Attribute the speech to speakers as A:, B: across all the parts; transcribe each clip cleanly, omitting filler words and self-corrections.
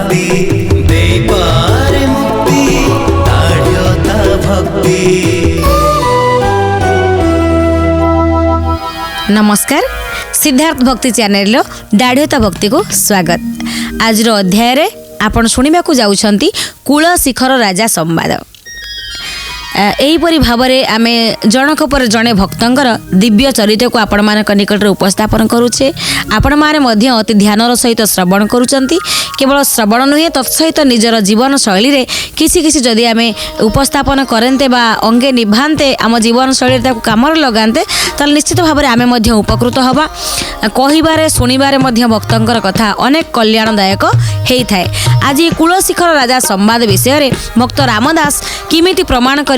A: भक्ति देई पारे मुक्ति दाढ़ता भक्ति।
B: नमस्कार, सिद्धार्थ भक्ति चैनल दाढ़ता भक्ति को स्वागत। आज अध्याय रे आपण शुणा जाउछंती कूल शिखर राजा संवाद। एहीपरि भाव में आमे जनक पर जड़े भक्तर दिव्य चरित को आपण मान निकट उपस्थापन करुचे। आपण माने मध्य अति ध्यानर सहित श्रवण करुचंती। केवल श्रवण नुहे तत्सहित निजर जीवन शैली रे किसी किसी जदि आमे उपस्थापन करते बा अंगे निभाते आम जीवन शैली काम लगाते ताल निश्चित भाव में आमे मध्य उपकृत हवा। कहिबारे शुणिबारे मध्य भक्तर कथा अनेक कल्याणदायक होता है। आज कूल शिखर राजा संवाद विषय रे भक्त रामदास किमिति प्रमाण कर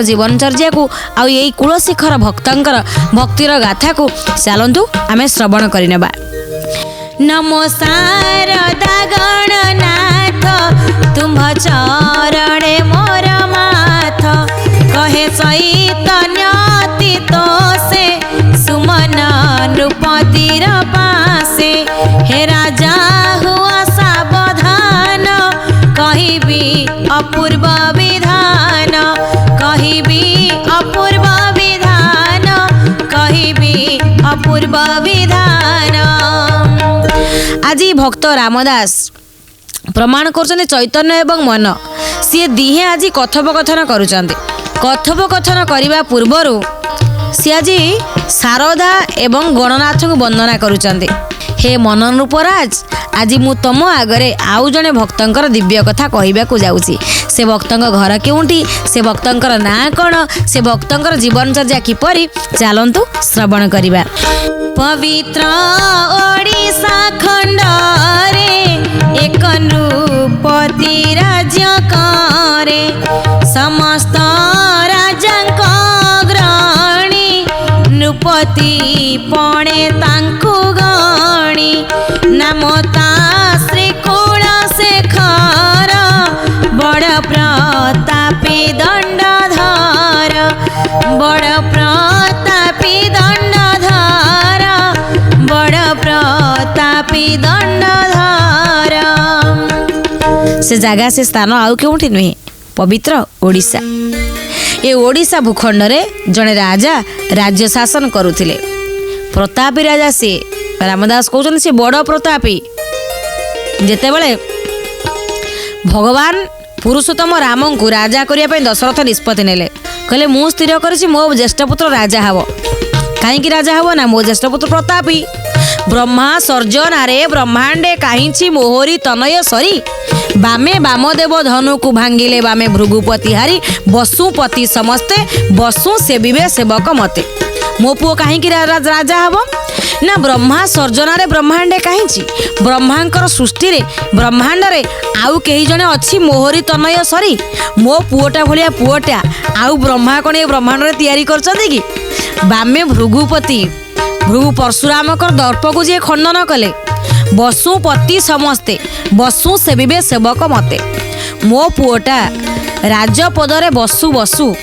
B: जीवनचर्या को आउ यही कूल शिखर भक्तर भक्तिर गाथा को चलतु आम श्रवण करनेबा। नमो शारदा गणनाथ तुम चरणे मोर माथ कहे चैतन्य तो से सुमन नृपतिर पासे हे राजा हुआ सावधान कहिबी अपूर्व विधान कहिबी अपूर्व विधान कहिबी अपूर्व विधान। आज भक्त रामदास प्रमाण कर चैतन्य एवं मन सी दिहे आज कथोपकथन करुचंती। कथोपकथन करने पूर्वर सी आज शारदा एवं गणनाथ को वंदना करुचंती। हे मनन रूपराज, आज मु तुम आगरे आउ जड़े भक्तर दिव्य कथा कहवाक जाऊँगी। से भक्तर घर केउंटी, से भक्तर ना कौन, से भक्तर जीवनचर्या किपरि चलतु श्रवण करवा। पवित्र ओडिशा खंड रे एक नृपति राज्य करे समस्त राजांक ग्रहणी नृपति पणे तांकु गणी नामता श्री कूल शेखर बड़ प्रतापी दंडधर बड़ प्रतापी दंडधर बड़ प्रतापी दंडधर। से जगह से स्थान आउ केउठी नुहे, पवित्र ओडिशा। ए ओडिशा भूखंड रे जड़े राजा राज्य शासन करुथिले। प्रतापी राजा से रामदास कहते से बड़ प्रतापी। जेतेबेले भगवान पुरुषोत्तम राम को राजा करने दशरथ निष्पत्ति नेले। कहले मु स्थिर करिछि मो ज्येष्ठ पुत्र राजा हब। कहीं राजा हब ना, मो ज्येष्ठ पुत्र प्रतापी। ब्रह्मा सर्जनारे ब्रह्मांडे काहींची मोहरी तनय सरी बामे वामदेव धनु को भांगिले बामे भृगुपति हारी बसुपति समस्ते बसु सेविबे सेवक मते। मो पुओ कहीं राजा हब ना, ब्रह्मा सर्जनारे ब्रह्मांडे काहींची ब्रह्मांकर सृष्टि रे ब्रह्मांड रे आउ कहीं जने अच्छी मोहरी तनय सरी मो पुओटा भलिया पुओटा आउ ब्रह्मा कौन ब्रह्मांड रे तैयारी करछंती कि। बामे भृगुपति भृगु परशुराम कर दर्प को जे खंडन कले बसुपति समस्ते बसु सेविबे सेवक मते। मो पुओटा राजपदरे बसु बसु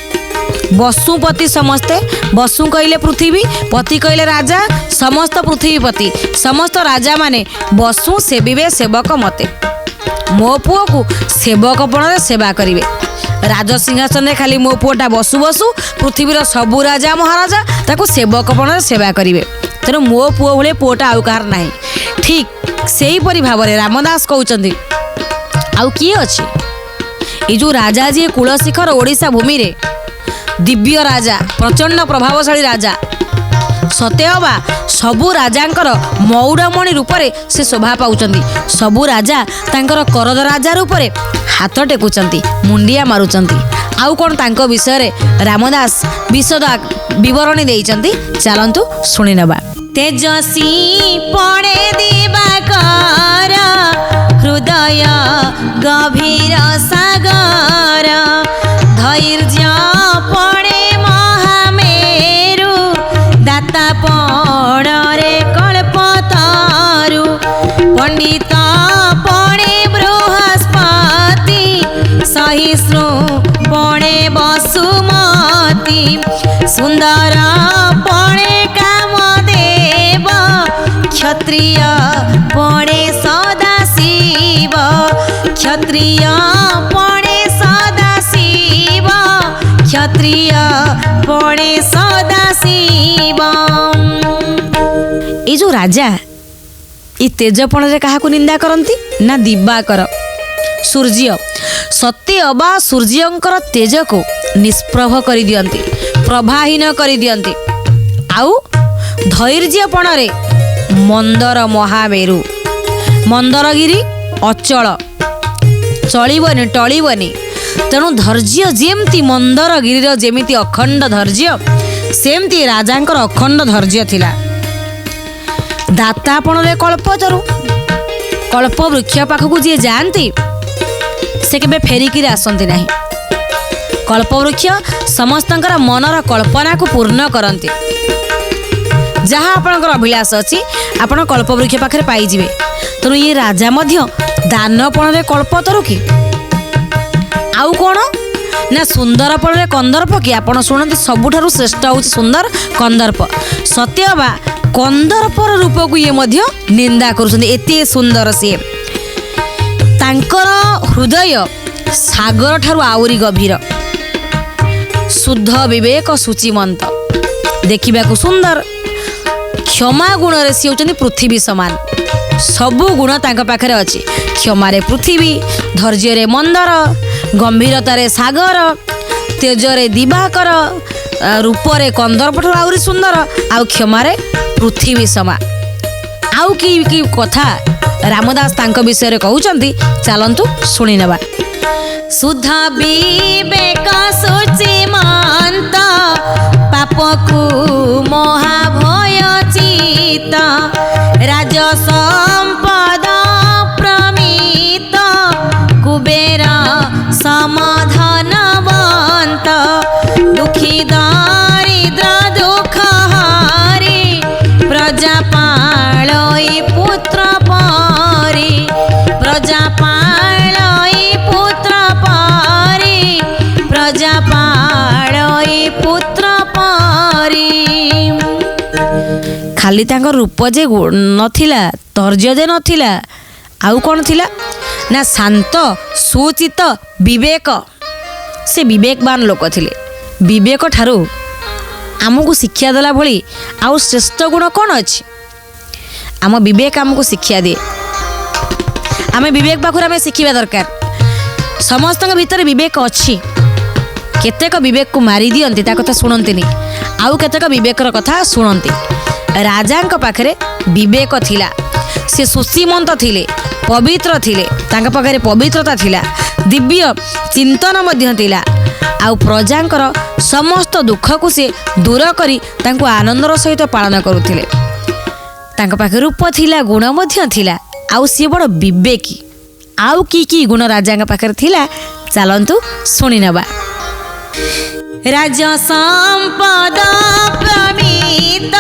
B: बसुपति समस्ते बसु कहले पृथ्वी पति कहले राजा समस्त पृथ्वीपति समस्त राजा माने बसु सेविबे सेवक मते। मो पुओ को सेवकपण सेवा करिवे। राजसिंहासन खाली मो पुओटा बसु बसु पृथ्वीर सबु राजा महाराजा ताको सेवकपण सेवा करिवे। तेणु मो पुओ भले पुओटा आउ कहार नाही। ठीक सेही परि भाव में रामदास कहउचंदी आउ किए अछि ए जो राजा जी कूल शिखर ओडिशा भूमि रे दिव्य राजा प्रचंड प्रभावशाली राजा सतेअबा सबु राजांकर मौड़मणि रूपरे से शोभा पाउचंदी। सबु राजा तांकर करद राजा रूपरे हाथ टेकुचंती मुंडिया मारुचंती। आउ कोन तांको विषय रे रामदास विशद विवरणी देइचंती चलंतु सुनि नबा। तेजसी पड़े दिवाकर हृदय गभीर सागर धैर्य पड़े महामेरु दाता पड़े कल्पतरु पंडित पड़े बृहस्पति सहिष्णु पड़े वसुमती सुंदर पड़े क्षत्रिय पड़े सदाशिव क्षत्रिय पणे सदा शिव क्षत्रिय पणे सदा शिव। ये जो राजा ये तेजपण रे काहा निंदा करती ना दिवाकर सूर्य सत्य अबा सूर्यंकर तेज को निष्प्रभ कर दियंती प्रभाहीन कर दियंती। आउ धैर्यपण रे मंदर महामेरु मंदरगिरी अचल चलबनी टलबनी। तेणु धैर्य जेमती मंदरगिरीर जेमिति अखंड धैर्य सेमती राजांकर अखंड धैर्य थिला। दातापण रे कल्पतरु कल्प वृक्ष पाखक जी जाती से केबे फेरिकी आसती नहीं। कल्पवृक्ष समस्तंकर मनर कल्पना को पूर्ण करती। जहाँ आपणकर अभिलाष अच्छी आपण कल्पवृक्ष पाखे पाइबे। तेणु ये राजा मध्य दानपण रे कल्पतरु कि आउ कौन ना सुंदरपण रे कंदर्प कि आपण शुणती सबुठारु श्रेष्ठ हूँ सुंदर कंदर्प। सत्यबा कंदर्पर रूप को ये मध्य निंदा करुछन्ति एते सुंदर सी तांकर हृदय सागर ठारु आउरी गभीर शुद्ध विवेक सूचिमंत देखिबाकू सुंदर क्षमा गुण रे सी होचन्ति पृथ्वी समान। सबु गुण तांका पाखरे अछि। क्षमा रे पृथ्वी धैर्य रे मंदर गंभीरता रे सागर तेज रे दिवाकर रूप रे कंदर्प ठारु आउरी सुंदर आउ क्षमा रे पृथ्वी समा। आउ की कथा रामदास तांको विषय रे कहउचंती चलंतु सुनि नेबा। शुद्ध विवेक सूचिमंत पापकु महाभय चित राज संपद प्रमित कुबेर समाधानवंत दुखी दरिद्र दुख हारी प्रजा पालई पुत्र परी प्रजा पालई पुत्र परी प्रजा पालई पुत्र परी। खाली तांको रूप जे नथिला धैर्य जे नथिला आउ कौन थिला ना शांत सुचित विवेक से विवेकवान लोक थिले। विवेक ठारू आमको शिक्षा देला भली आउ श्रेष्ठ गुण कौन अच्छी आम विवेक आमको शिक्षा दिए। आम विवेक पाखुर आम शिखा दरकार। समस्त भितर विवेक अच्छी केतेक विवेक को मारी दियंती ता कथा शुणती आउ केतेक विवेकर कथा शुणती। राजांक पाखरे विवेक थिला से सुशीमंत थिले पवित्र थिले तांका पाखरे पवित्रता थिला दिव्य चिंतन मध्य थिला आउ प्रजांकर समस्त दुख को से दूर करी तांको आनंदर सहित पालन करुथिले। तांका पाखे रूप थिला गुण मध्य थिला आउ सी बड़ विवेकी। आउ की गुण राजांक पाखरे थिला चलंतु सुनि नेबा। राज संपद प्रमित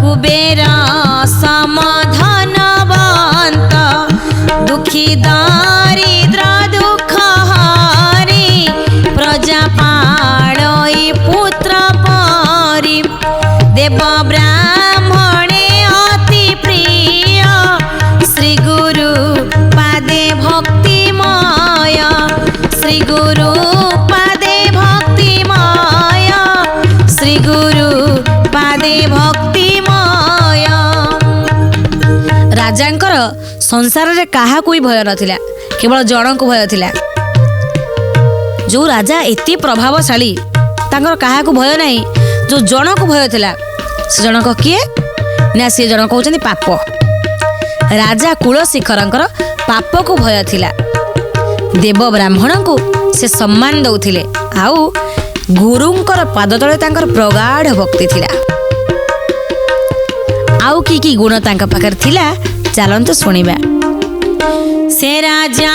B: कुबेर समाधानवंत दुखी दरिद्र दुख हारी प्रजा पालई पुत्र परी देव ब्राह्मणे अति प्रिय श्री गुरु पादे भक्तिमय श्री गुरु पादे भक्तिमय श्री गुरु पादे भक्तिमय। राजांकर संसार रे काहा कोई भय नथिला केवल जन को भय थिला। जो राजा एते प्रभावशाली तांकर काहा को भय नहीं जो जन को भय थिला से जनक किए ना से जनक होचंदी पाप। राजा कुलशिखरंकर पाप को भय थिला देव ब्राह्मण को से सम्मान दउथिले आउ गुरुंकर पाद तले तांकर प्रगाढ़ भक्ति थिला। आउ की गुण तांका पाखर थिला चलंतु सुनिबा। से राजा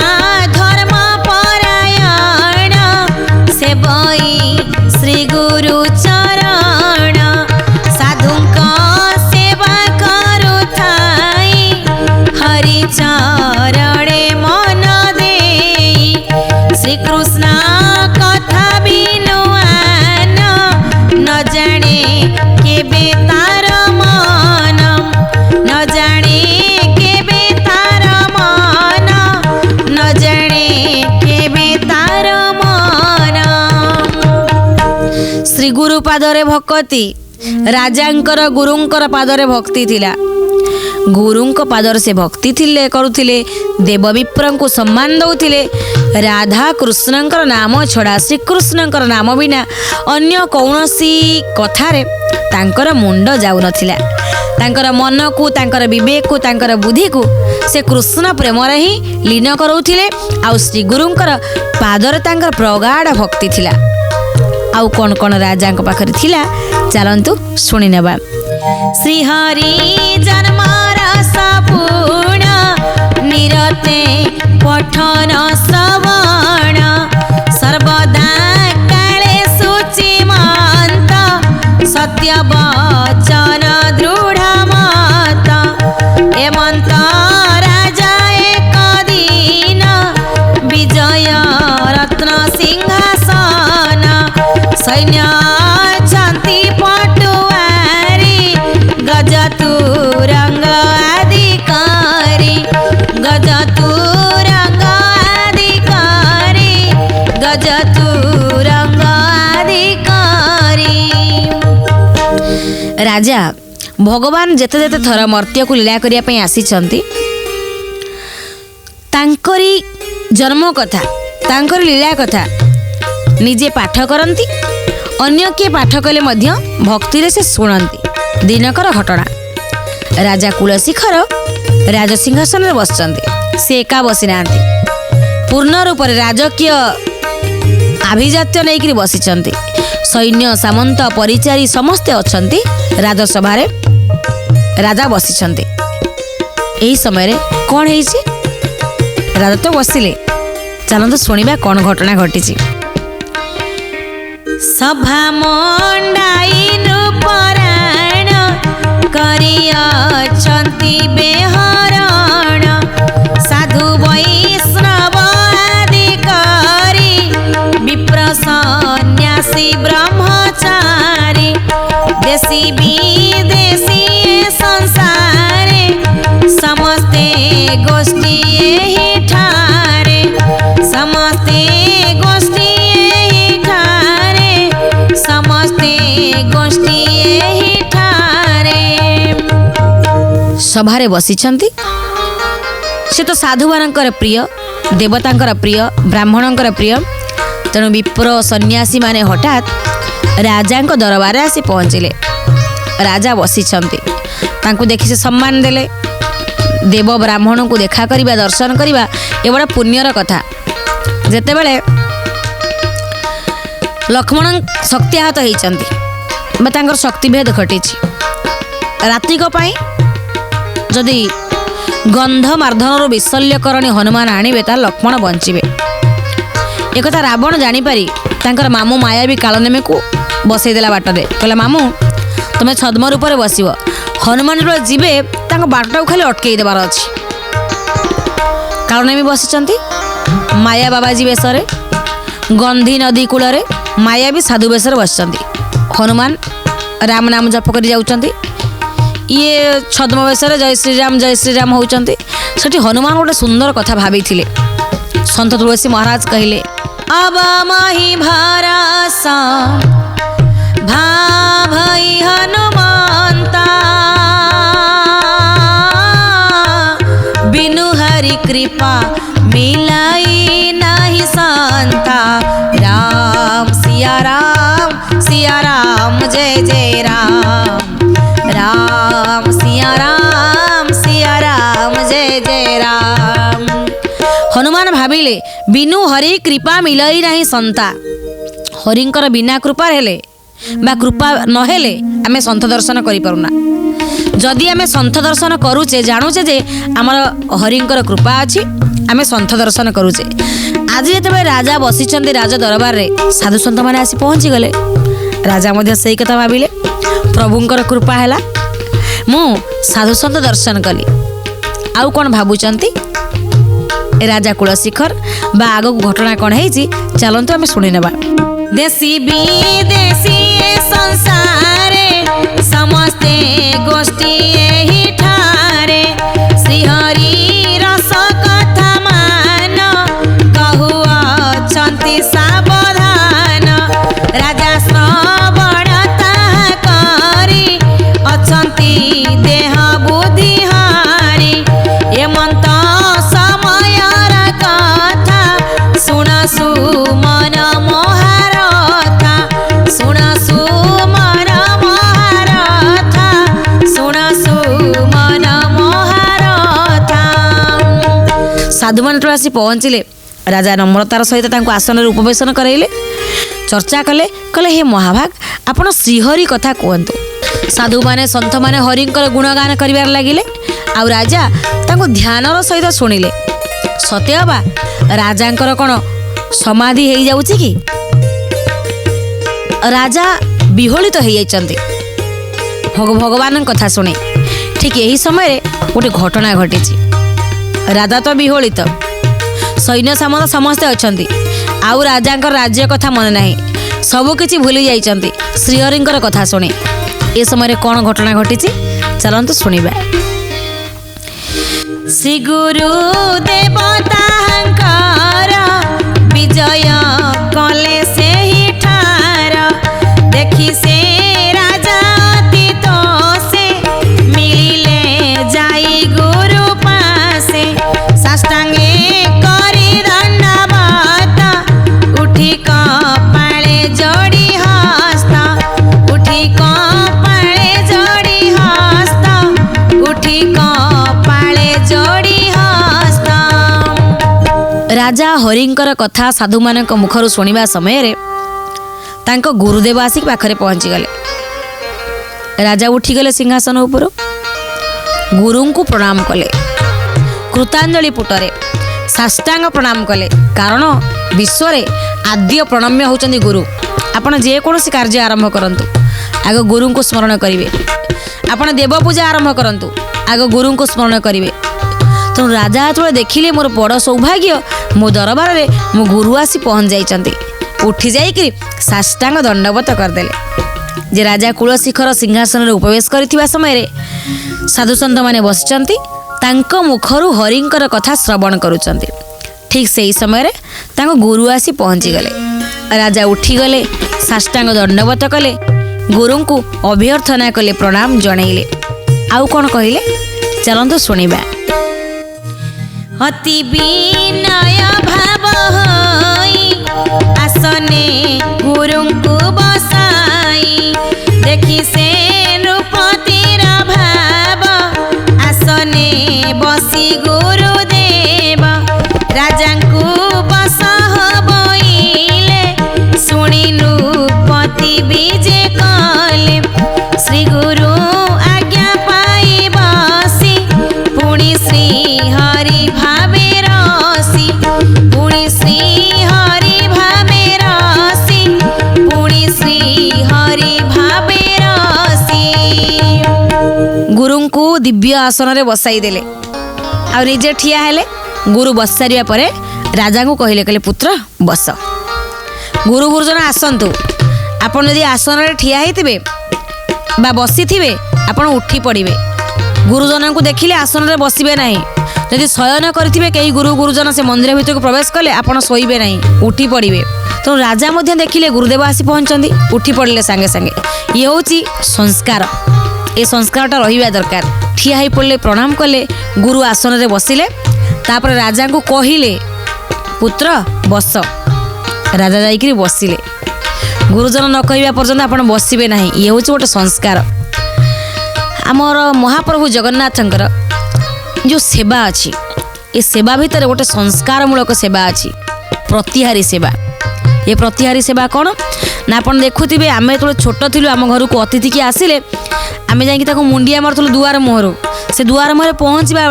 B: धर्म परायण सेवई श्री गुरु चरण साधुंक सेवा करुथाई हरि चरणे मन देई श्री कृष्ण कथा बिनुआन न जाने केबे तार मन न जाने केबे तार मन न जाने पादरे भक्ति राजांकर गुरुंकर पादरे भक्ति थिला गुरुंक पादर से भक्ति थिले करुथिले देव विप्र को सम्मान दउथिले राधा कृष्णंकर नाम छड़ा श्री कृष्णंकर नाम बिना अन्य कौनसी कथारे तांकर मुंड जाउ नथिला तांकर मन को तांकर विवेक को तांकर बुद्धि को से कृष्ण प्रेम रे ही लीन करूथिले आ श्री गुरुंकर पादर तांकर प्रगाढ़ भक्ति थिला आउ कौन कौन राजा पाखरे थिला चलंतु शुणी नेबा श्री हरि जन्मार सपूर्ण निरते पठन श्रवण सर्वदा काले सुचिमंत सत्य वचन दृढ़ मत एमंत राजा एक दिन विजय रत्न सिंहासन सैन्य शांति पटुआरी गजतुरंग अधिकारी गजतुरंग अधिकारी गजतुरंग अधिकारी राजा भगवान जेते जेते थर मर्त्य को लीला करिया पई आसीचंती तांकरी जन्म कथा तांकरी लीला कथा निजे पाठ करती अन्य किए पाठ कले मध्य भक्ति रे से शुणती दिनकर घटना राजा कुलशिखर राजसिंहासन में बसचंती से एका बसी नांती पूर्ण रूप से राजकीय आभिजात्य नहीं बसीचंती सैन्य सामंत परिचारी समस्ते अछंती राजसभा रे राजा बसीचंती एही समय रे कौन हेइछि राजा तो बसिले चलंतु शुणिबा कौन घटना घटिछि सभा मंडाई नृपराण करियछंती बेहरण साधु वैष्णव अधिकारी विप्र सन्यासी ब्रह्मचारी देशी विदेशी संसारे समस्ते गोष्ठी एही ठारे समस्ते गोष्ठी एही ठारे समस्ते गोष्ठी एही ठारे सभारे बसिछंती से तो साधु मानकर प्रिय देवतांकर प्रिय ब्राह्मणंकर प्रिय तेणु विप्र सन्यासी माने हठात राजांक दरबार आसी पहुँचिले राजा बसिछंती तांकु देखि से सम्मान देले देव ब्राह्मण को देखा करिबा दर्शन करिबा ए बड़ा पुण्यर कथा जेतेबेले लक्ष्मण शक्ति आहत होइचंती बा तांकर शक्तिभेद घटिछि रात्रिक पाई जदि गंध मार्धनर विशल्यकरणी हनुमान आनिबे ता लक्ष्मण बंचिबे एक कथा रावण जानिपारी तांकर मामू मायावी कालनेमी को बसई देला बाटरे कहला मामू तुम छद्म रूप में बसब हनुमान जो जीवे बाट को खाली अटकई देवार अच्छी कालनेमी बसिचंती माया बाबाजी बेश गंधी नदी कूल माया भी साधु बेश बसिचंती हनुमान राम नाम जप कर जाउचंती ये छद्म बेश जय श्रीराम होउचंती सेठी हनुमान गोटे सुंदर कथा भाभी थिले संत तुलसी महाराज कहले अब मही भरसा भाई हनुमंता बिनु हरि कृपा मिलाई नहीं संता राम सिया राम जय जय राम राम सिया राम जय जय राम हनुमान भाविले बिनु हरि कृपा मिलई नहीं संता हरिंकर बिना कृपा हेले बा कृपा नहेले आमे संत दर्शन करि परुना जदि आमे संत दर्शन करूचे जानुचे जे आमर हरिंकर कृपा अछि आमे संत दर्शन करूचे आज जेतबे राजा बसिचंदी राजा दरबार रे साधु संत माने आसी पहुंची गले राजा मध्य सही कथा भाविले प्रभुंकर कृपा हैला मु साधु संत दर्शन कली आउ कोन भाबुचंती राजा कुलशिखर बा आगो घटना कौन है चलतु आम शुणी नेबा देशी विदेशी संसारे समस्ते गोष्ठी एही ठारे श्रीहरि रस कथा मान कहु अछंती सावधान राजा श्रवण ସାଧୁମାନେ ଯେତେବେଳେ ଆସି ପହଞ୍ଚିଲେ ରାଜା ନମ୍ରତାର ସହିତ ତାଙ୍କୁ ଆସନରେ ଉପବେଶନ କରାଇଲେ। ଚର୍ଚ୍ଚା କଲେ, କହିଲେ ହେ ମହାଭାଗ, ଆପଣ ଶ୍ରୀହରି କଥା କୁହନ୍ତୁ। ସାଧୁମାନେ ସନ୍ଥମାନେ ହରିଙ୍କର ଗୁଣଗାନ କରିବାରେ ଲାଗିଲେ। ଆଉ ରାଜା ତାଙ୍କୁ ଧ୍ୟାନର ସହିତ ଶୁଣିଲେ। ସତେ ଅବା ରାଜାଙ୍କର କ'ଣ ସମାଧି ହେଇଯାଉଛି କି? ରାଜା ବିହଳିତ ହେଇଯାଇଛନ୍ତି ଭଗବାନଙ୍କ କଥା ଶୁଣି। ଠିକ୍ ଏହି ସମୟରେ ଗୋଟେ ଘଟଣା ଘଟିଛି। ରାଜା ତ ବିହଳିତ, ସୈନ୍ୟ ସାମନ୍ତ ସମସ୍ତେ ଅଛନ୍ତି, ଆଉ ରାଜାଙ୍କର ରାଜ୍ୟ କଥା ମନେ ନାହିଁ, ସବୁକିଛି ଭୁଲି ଯାଇଛନ୍ତି ଶ୍ରୀହରିଙ୍କର କଥା ଶୁଣି। ଏ ସମୟରେ କ'ଣ ଘଟଣା ଘଟିଛି ଚାଲନ୍ତୁ ଶୁଣିବା। ଶ୍ରୀ ଗୁରୁ ଦେବତାଙ୍କର ବିଜୟ କଲେ ସେହି ଠାର, ଦେଖି ସେ ରାଜା ଅତୀତ ସେ ମିଳିଲେ ଯାଇ ଗୁରୁ ପାଶେ। ସାଷ୍ଟାଙ୍ଗେ କରି ଦଣ୍ଡବତ ଉଠି କପାଳେ ଯୋଡ଼ି ହସ୍ତ, ଉଠି କପାଳେ ଯୋଡ଼ି ହସ୍ତ, ଉଠି କପାଳେ ଯୋଡ଼ି ହସ୍ତ। ରାଜା ହରିଙ୍କର କଥା ସାଧୁମାନଙ୍କ ମୁଖରୁ ଶୁଣିବା ସମୟରେ ତାଙ୍କ ଗୁରୁଦେବ ଆସିକି ପାଖରେ ପହଞ୍ଚିଗଲେ। ରାଜା ଉଠିଗଲେ ସିଂହାସନ ଉପରୁ, ଗୁରୁଙ୍କୁ ପ୍ରଣାମ କଲେ, କୃତାଞ୍ଜଳି ପୁଟରେ ସାଷ୍ଟାଙ୍ଗ ପ୍ରଣାମ କଲେ। କାରଣ ବିଶ୍ୱରେ ଆଦ୍ୟ ପ୍ରଣମ୍ୟ ହେଉଛନ୍ତି ଗୁରୁ। ଆପଣ ଯେକୌଣସି କାର୍ଯ୍ୟ ଆରମ୍ଭ କରନ୍ତୁ, ଆଗ ଗୁରୁଙ୍କୁ ସ୍ମରଣ କରିବେ। ଆପଣ ଦେବ ପୂଜା ଆରମ୍ଭ କରନ୍ତୁ, ଆଗ ଗୁରୁଙ୍କୁ ସ୍ମରଣ କରିବେ। ତେଣୁ ରାଜା ଯେତେବେଳେ ଦେଖିଲେ ମୋର ବଡ଼ ସୌଭାଗ୍ୟ, ମୋ ଦରବାରରେ ମୋ ଗୁରୁ ଆସି ପହଞ୍ଚି ଯାଇଛନ୍ତି, ଉଠି ଯାଇକରି ସାଷ୍ଟାଙ୍ଗ ଦଣ୍ଡବତ କରିଦେଲେ। ଯେ ରାଜା କୁଳଶିଖର ସିଂହାସନରେ ଉପବେଶ କରିଥିବା ସମୟରେ ସାଧୁସନ୍ଥମାନେ ବସିଛନ୍ତି, ତାଙ୍କ ମୁଖରୁ ହରିଙ୍କର କଥା ଶ୍ରବଣ କରୁଛନ୍ତି। ଠିକ୍ ସେହି ସମୟରେ ତାଙ୍କ ଗୁରୁ ଆସି ପହଞ୍ଚିଗଲେ। ରାଜା ଉଠିଗଲେ, ସାଷ୍ଟାଙ୍ଗ ଦଣ୍ଡବତ କଲେ, ଗୁରୁଙ୍କୁ ଅଭ୍ୟର୍ଥନା କଲେ, ପ୍ରଣାମ ଜଣାଇଲେ। ଆଉ କ'ଣ କହିଲେ ଚାଲନ୍ତୁ ଶୁଣିବା। ଅତି ବିନୟ ଭାବ ହୋଇ ଆସନେ ଗୁରୁଙ୍କୁ ବସାଇ, ଦେଖି ସେ ନୃପତିର ଭାବ ଆସନେ ବସି ଗୁରୁଦେବ। ରାଜାଙ୍କୁ ବସ ବୋଇଲେ ଶୁଣି ନୃପତି ବିଜେ କଲେ। ଶ୍ରୀ ଗୁରୁ ଆଜ୍ଞା ପାଇ ବସି ପୁଣି ଶ୍ରୀ ହରି ଭାବେ ରସି, ପୁଣି ଶ୍ରୀ ହରି ଭାବେ ରସି, ପୁଣି ଶ୍ରୀ ହରି ଭାବେ ରସି। ଗୁରୁଙ୍କୁ ଦିବ୍ୟ ଆସନରେ ବସାଇ ଦେଲେ, ଆଉ ନିଜେ ଠିଆ ହେଲେ। ଗୁରୁ ବସି ସାରିବା ପରେ ରାଜାଙ୍କୁ କହିଲେ, ପୁତ୍ର ବସ। ଗୁରୁ ଗୁରୁଜନ ଆସନ୍ତୁ, ଆପଣ ଯଦି ଆସନରେ ଠିଆ ହେଇଥିବେ ବା ବସିଥିବେ ଆପଣ ଉଠି ପଡ଼ିବେ। ଗୁରୁଜନଙ୍କୁ ଦେଖିଲେ ଆସନରେ ବସିବେ ନାହିଁ। ଯଦି ଶୟନ କରିଥିବେ କେହି ଗୁରୁ ଗୁରୁଜନ ସେ ମନ୍ଦିର ଭିତରକୁ ପ୍ରବେଶ କଲେ ଆପଣ ଶୋଇବେ ନାହିଁ, ଉଠି ପଡ଼ିବେ। ତେଣୁ ରାଜା ମଧ୍ୟ ଦେଖିଲେ ଗୁରୁଦେବ ଆସି ପହଞ୍ଚନ୍ତି, ଉଠି ପଡ଼ିଲେ ସାଙ୍ଗେ ସାଙ୍ଗେ। ଇଏ ହେଉଛି ସଂସ୍କାର। ଏ ସଂସ୍କାରଟା ରହିବା ଦରକାର। ଠିଆ ହେଇ ପଡ଼ିଲେ, ପ୍ରଣାମ କଲେ, ଗୁରୁ ଆସନରେ ବସିଲେ। ତାପରେ ରାଜାଙ୍କୁ କହିଲେ, ପୁତ୍ର ବସ। ରାଜା ଯାଇକରି ବସିଲେ। ଗୁରୁଜନ ନ କହିବା ପର୍ଯ୍ୟନ୍ତ ଆପଣ ବସିବେ ନାହିଁ। ଇଏ ହେଉଛି ଗୋଟେ ସଂସ୍କାର। ଆମର ମହାପ୍ରଭୁ ଜଗନ୍ନାଥଙ୍କର ଯେଉଁ ସେବା ଅଛି, ଏ ସେବା ଭିତରେ ଗୋଟେ ସଂସ୍କାରମୂଳକ ସେବା ଅଛି, ପ୍ରତିହାରୀ ସେବା। ଏ ପ୍ରତିହାରୀ ସେବା କ'ଣ ନା, ଆପଣ ଦେଖୁଥିବେ ଆମେ ଯେତେବେଳେ ଛୋଟ ଥିଲୁ, ଆମ ଘରକୁ ଅତିଥି କିଏ ଆସିଲେ ଆମେ ଯାଇକି ତାକୁ ମୁଣ୍ଡିଆ ମାରୁଥିଲୁ ଦୁଆର ମୁହଁରୁ। ସେ ଦୁଆର ମୁହଁରେ ପହଞ୍ଚିବା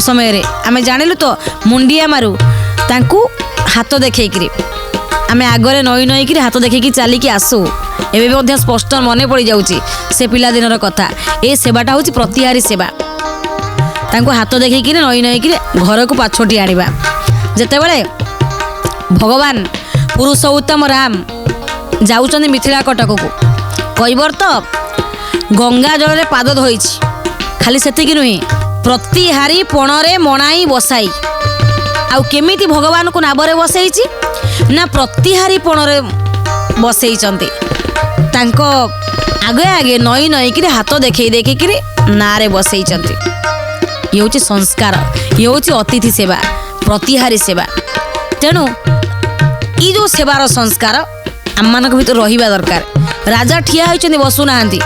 B: ସମୟରେ ଆମେ ଜାଣିଲୁ ତ ମୁଣ୍ଡିଆ ମାରୁ, ତାଙ୍କୁ ହାତ ଦେଖେଇକିରି ଆମେ ଆଗରେ ନଈ ନଈକିରି ହାତ ଦେଖେଇକି ଚାଲିକି ଆସୁ। ଏବେ ମଧ୍ୟ ସ୍ପଷ୍ଟ ମନେ ପଡ଼ିଯାଉଛି ସେ ପିଲାଦିନର କଥା। ଏ ସେବାଟା ହେଉଛି ପ୍ରତିହାରୀ ସେବା। ତାଙ୍କୁ ହାତ ଦେଖେଇକିରି ନଈ ନଈକିରି ଘରକୁ ପାଛୋଟି ଆଣିବା। ଯେତେବେଳେ ଭଗବାନ ପୁରୁଷୋତ୍ତମ ରାମ ଯାଉଛନ୍ତି ମିଥିଳା କଟକକୁ, କୈବର୍ତ୍ତ ଗଙ୍ଗା ଜଳରେ ପାଦ ଧୋଇଛି। ଖାଲି ସେତିକି ନୁହେଁ, ପ୍ରତିହାରୀ ପଣରେ ମଣାଇ ବସାଇ। ଆଉ କେମିତି ଭଗବାନଙ୍କୁ ନାବରେ ବସେଇଛି ନା, ପ୍ରତିହାରୀ ପଣରେ ବସେଇଛନ୍ତି। ତାଙ୍କ ଆଗେ ଆଗେ ନଈ ନଈକିରି ହାତ ଦେଖେଇ ଦେଖିକିରି ନାଁରେ ବସେଇଛନ୍ତି। ଇଏ ହେଉଛି ସଂସ୍କାର, ଇଏ ହେଉଛି ଅତିଥି ସେବା, ପ୍ରତିହାରୀ ସେବା। ତେଣୁ ଏଇ ଯେଉଁ ସେବାର ସଂସ୍କାର ଆମମାନଙ୍କ ଭିତରେ ରହିବା ଦରକାର। ରାଜା ଠିଆ ହୋଇଛନ୍ତି, ବସୁନାହାନ୍ତି।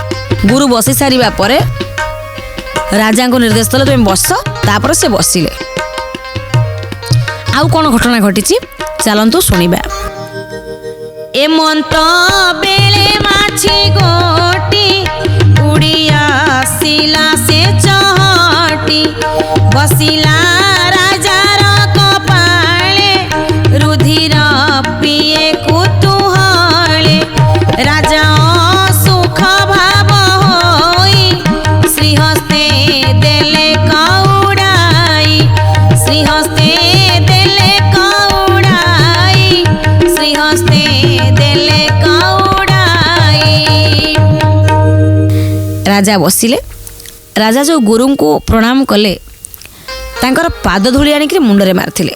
B: ଗୁରୁ ବସି ସାରିବା ପରେ ରାଜାଙ୍କୁ ନିର୍ଦ୍ଦେଶ ଦେଲେ, ତୁମେ ବସ। ତାପରେ ସେ ବସିଲେ। ଆଉ କ'ଣ ଘଟଣା ଘଟିଛି ଚାଲନ୍ତୁ ଶୁଣିବା। ଏମନ୍ତ ବେଳେ ମାଛି ଗୋଟି ଉଡ଼ି ଆସିଲା ସେ ଚହଟି ବସିଲା ରାଜାର କପାଳେ ରୁଧିର ପିଏ କୁତୁହଳେ ରାଜା ସୁଖ ଭାବ ହୋଇ ଶ୍ରୀହସ୍ତେ ଦେଲେ କଉଡ଼ାଇ ଶ୍ରୀହସ୍ତେ ଦେଲେ କଉଡ଼ାଇ ଶ୍ରୀହସ୍ତେ ଦେଲେ କଉଡ଼ାଇ। ରାଜା ବସିଲେ। ରାଜା ଯେଉଁ ଗୁରୁଙ୍କୁ ପ୍ରଣାମ କଲେ ତାଙ୍କର ପାଦ ଧୂଳି ଆଣିକିରି ମୁଣ୍ଡରେ ମାରିଥିଲେ।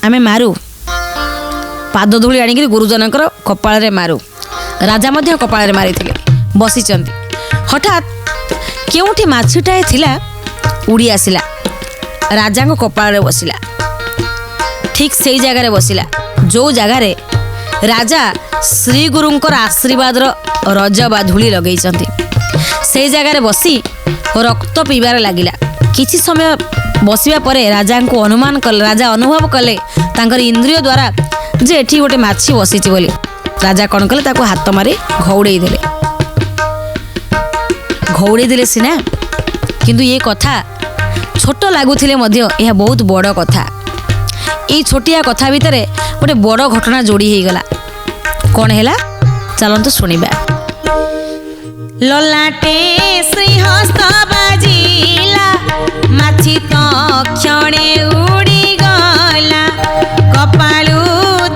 B: ଆମେ ମାରୁ ପାଦ ଧୂଳି ଆଣିକିରି ଗୁରୁଜନଙ୍କର କପାଳରେ ମାରୁ। ରାଜା ମଧ୍ୟ କପାଳରେ ମାରିଥିଲେ। ବସିଛନ୍ତି। ହଠାତ୍ କେଉଁଠି ମାଛିଟାଏ ଥିଲା ଉଡ଼ି ଆସିଲା ରାଜାଙ୍କ କପାଳରେ ବସିଲା। ଠିକ୍ ସେଇ ଜାଗାରେ ବସିଲା ଯେଉଁ ଜାଗାରେ ରାଜା ଶ୍ରୀଗୁରୁଙ୍କର ଆଶୀର୍ବାଦର ରଜ ବା ଧୂଳି ଲଗେଇଛନ୍ତି। ସେଇ ଜାଗାରେ ବସି ରକ୍ତ ପିଇବାରେ ଲାଗିଲା। କିଛି ସମୟ ବସିବା ପରେ ରାଜାଙ୍କୁ ରାଜା ଅନୁଭବ କଲେ ତାଙ୍କର ଇନ୍ଦ୍ରିୟ ଦ୍ୱାରା ଯେ ଏଠି ଗୋଟେ ମାଛି ବସିଛି ବୋଲି। ରାଜା କ'ଣ କଲେ ତାକୁ ହାତ ମାରି ଘଉଡ଼େଇ ଦେଲେ। ଘଉଡ଼େଇ ଦେଲେ ସିନା, କିନ୍ତୁ ଏ କଥା ଛୋଟ ଲାଗୁଥିଲେ ମଧ୍ୟ ଏହା ବହୁତ ବଡ଼ କଥା। ଏଇ ଛୋଟିଆ କଥା ଭିତରେ ଗୋଟେ ବଡ଼ ଘଟଣା ଯୋଡ଼ି ହେଇଗଲା। କ'ଣ ହେଲା ଚାଲନ୍ତୁ ଶୁଣିବା। ଲଲାଟେ ଶ୍ରୀହସ୍ତ ବାଜିଲା ମାଛି ତ କ୍ଷଣେ ଉଡ଼ିଗଲା କପାଳୁ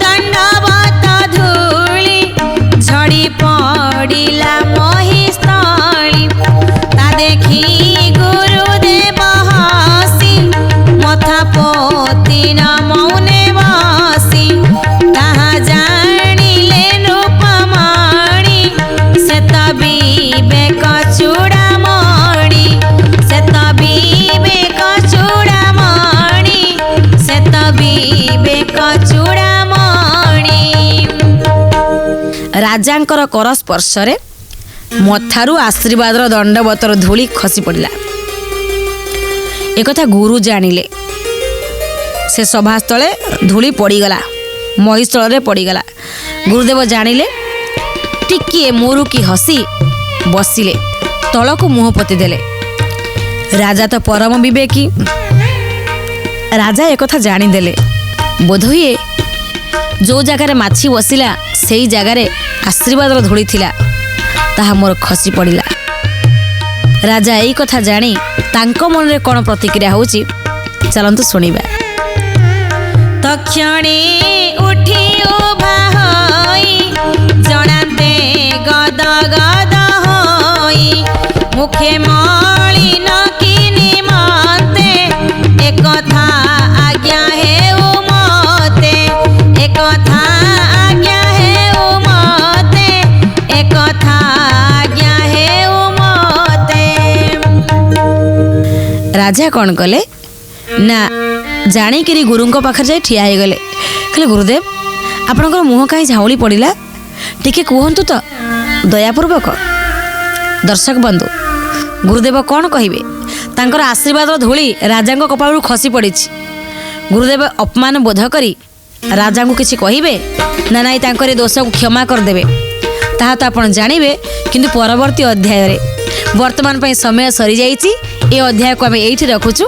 B: ଦଣ୍ଡବତ ଧୂଳି ଝଡ଼ି ପଡ଼ିଲା ମହିସ୍ଥଳୀ ତା ଦେଖି ଗୁରୁଦେବ ହସି ମଥା ପୋତିନ ମୌନେ ବସି ତାହା ଜାଣିଲେ ନୃପମଣି ସେତ ବିବେକ ଚୂଡ଼ାମଣି ସେତ ବିବେକ ଚୂଡ଼ାମଣି ସେତ ବିବେକ ଚୂଡ଼ାମଣି। ରାଜାଙ୍କର କର ସ୍ପର୍ଶରେ ମଥାରୁ ଆଶୀର୍ବାଦର ଦଣ୍ଡବତର ଧୂଳି ଖସି ପଡ଼ିଲା। ଏକଥା ଗୁରୁ ଜାଣିଲେ। ସେ ସଭାସ୍ଥଳେ ଧୂଳି ପଡ଼ିଗଲା, ମହିସ୍ଥଳରେ ପଡ଼ିଗଲା। ଗୁରୁଦେବ ଜାଣିଲେ। ଟିକିଏ ମୁରୁକି ହସି ବସିଲେ, ତଳକୁ ମୁହଁ ପୋତି ଦେଲେ। ରାଜା ତ ପରମ ବିବେକୀ। ରାଜା ଏକଥା ଜାଣିଦେଲେ। ବୋଧହୁଏ ଯେଉଁ ଜାଗାରେ ମାଛି ବସିଲା ସେଇ ଜାଗାରେ ଆଶୀର୍ବାଦର ଧୂଳି ଥିଲା, ତାହା ମୋର ଖସି ପଡ଼ିଲା। ରାଜା ଏଇ କଥା ଜାଣି ତାଙ୍କ ମନରେ କ'ଣ ପ୍ରତିକ୍ରିୟା ହେଉଛି ଚାଲନ୍ତୁ ଶୁଣିବା। ତକ୍ଷଣେ ଉଠି ଉଭା ହୋଇ ଜଣାନ୍ତେ ଗଦ ଗଦ ହୋଇ ମୁଖେ ମଳିନ କିନି ମତେ ଏକଥା ଆଜ୍ଞା ହେଉ ମତେ ଏକଥା ଆଜ୍ଞା ହେଉ ମତେ ଏକଥା ଆଜ୍ଞା ହେଉ ମତେ। ରାଜା କ'ଣ କଲେ ନା ଜାଣିକିରି ଗୁରୁଙ୍କ ପାଖରେ ଯାଇ ଠିଆ ହେଇଗଲେ। କହିଲେ ଗୁରୁଦେବ ଆପଣଙ୍କର ମୁହଁ କାହିଁ ଝାଉଁଳି ପଡ଼ିଲା, ଟିକେ କୁହନ୍ତୁ ତ ଦୟାପୂର୍ବକ। ଦର୍ଶକ ବନ୍ଧୁ, ଗୁରୁଦେବ କ'ଣ କହିବେ? ତାଙ୍କର ଆଶୀର୍ବାଦର ଧୂଳି ରାଜାଙ୍କ କପାଳରୁ ଖସି ପଡ଼ିଛି। ଗୁରୁଦେବ ଅପମାନ ବୋଧ କରି ରାଜାଙ୍କୁ କିଛି କହିବେ ନା ନାଇଁ ତାଙ୍କର ଏ ଦୋଷକୁ କ୍ଷମା କରିଦେବେ, ତାହା ତ ଆପଣ ଜାଣିବେ କିନ୍ତୁ ପରବର୍ତ୍ତୀ ଅଧ୍ୟାୟରେ। ବର୍ତ୍ତମାନ ପାଇଁ ସମୟ ସରିଯାଇଛି। ଏ ଅଧ୍ୟାୟକୁ ଆମେ ଏଇଠି ରଖୁଛୁ।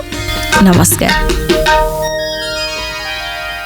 B: ନମସ୍କାର।